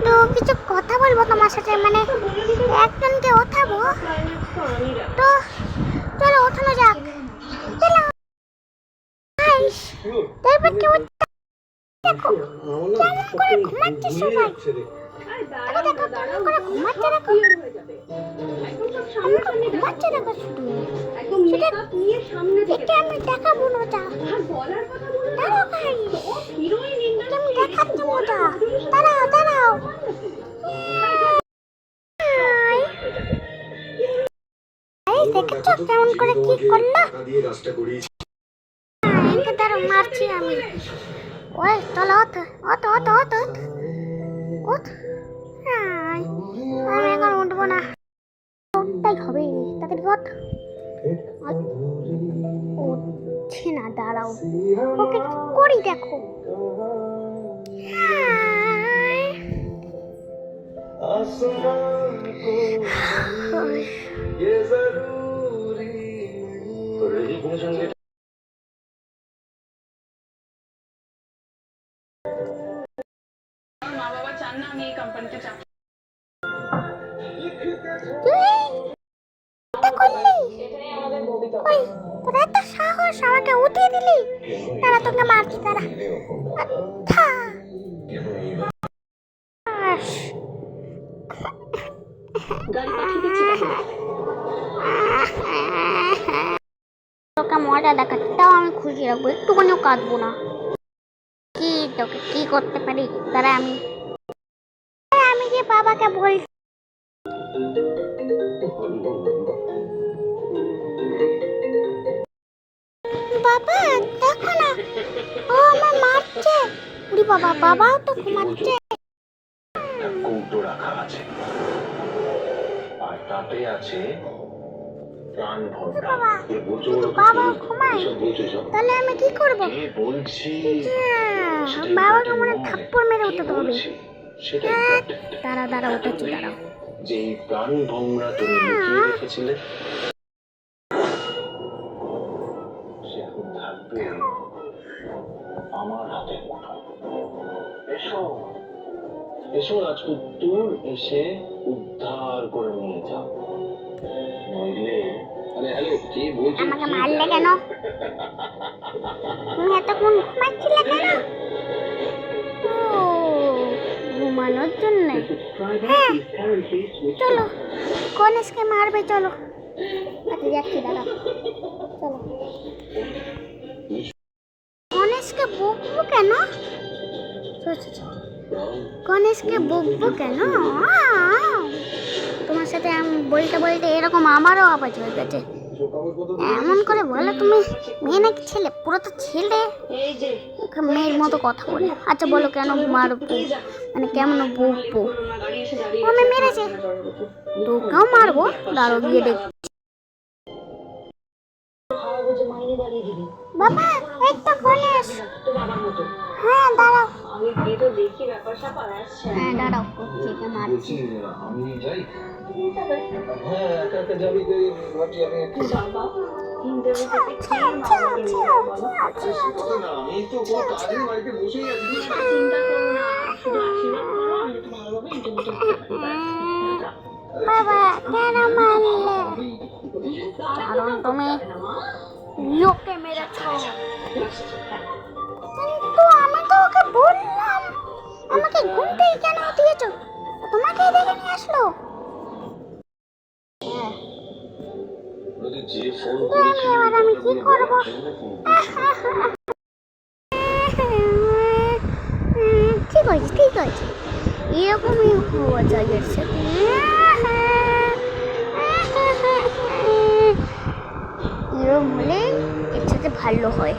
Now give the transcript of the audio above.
তো কিছু কথা বলবো তোমার সাথে, মানে একজনকে ওঠাবো। তো চলো ওঠানো যাক। চলো তারপর কেউ দেখো কেমন করে ঘুমাচ্ছে সবাই। দেখো দেখো কেমন করে ঘুমাচ্ছে, দেখো কেমন করে ঘুমাচ্ছে, দেখো শুধু এটা আমি দেখাবো মজা। দাঁড়াও ভাই, আমি দেখাচ্ছি মজা, দাঁড়াও দাঁড়াও। দেখেছো কেমন করে কি করলো? একে দাঁড়াও, মারছি আমি। ওই চলো ওঠ ওঠ ওঠ ওঠ ওঠ। আমি এখন উঠবো না, ওটাই হবে তাদের ওঠ। উঠছে না, দাঁড়াও ওকে করি দেখো। মা বাবা চান না আমি এই কোম্পানিতে চাকরি। তোর এত সাহস, আমাকে উঠিয়ে দিলি। তারা তোকে মারছি, তারা তোকে মজা দেখাচ্ছি, তাও আমি খুশি রাখবো, একটুখানিও কাঁদবো না। কি তোকে কি করতে পারি তারা? আমি যে বাবাকে বল, বাবা দেখো না, ও আমার মারছে। উড়ি বাবা, বাবাও তো ঘুমাচ্ছে। কৌটো রাখা আছে আর তাতে আছে প্রাণ ভরা। বাবাও ঘুমায়, তাহলে আমি কি করবো? বলছি বাবাকে মনে থাপ্পড় মেরে উঠতে হবে। সেটাই দাঁড়া দাঁড়া, উঠেছি, দাঁড়াও। যে প্রাণ ভমরা তুমি লুকিয়ে রেখেছিলে সে এখন থাকবে আমার হাতে। এসো এসো রাজপুত্তুর, এসে উদ্ধার করে নিয়ে যাও, নইলে। আরে হ্যালো, কি বলছো? আমাকে মারলে কেন? তুমি এতক্ষণ ঘুমাচ্ছিলে কেন? ও ঘুমানোর জন্য। হ্যাঁ চলো, গণেশকে মারবে, চলো। আচ্ছা যাচ্ছি, দাঁড়াও, চলো। গণেশকে বকবো কেন? গণেশকে বকবো কেন? তোমার সাথে আমি বলতে বলতে এরকম আমারও আওয়াজ হয়ে গেছে। এমন করে বলো তুমি মেয়ে নাকি ছেলে? পুরো তো ছেলে, মেয়ের মতো কথা বলে। আচ্ছা বলো কেন মারবো, মানে কেমন বকবো? আমি মেরেছে, তোকেও মারবো, দাঁড়ো গিয়ে দেখ। বাবা এই তো গণেশ। হ্যাঁ দাঁড়াও, হ্যাঁ দাঁড়াও, কোথেকে মারছি? আমি যাই। হ্যাঁ একা একা যাবি? ভাবছি আমি একটু আমি তো কোনো কাজের বাড়িতে বসেই আছি। বাবা কেন মারলে? কারণ তুমি লোকে মেরেছ। কিন্তু আমি তো ওকে বললাম, আমাকে ঘুমতেই কেন দিয়েছ? তোমাকে দেখে নিয়ে আসলো। এবার আমি কি করবো? ঠিক আছে ঠিক আছে, এরকমই হওয়া যায় এর সাথে। এরকম হলে এর সাথে ভালো হয়।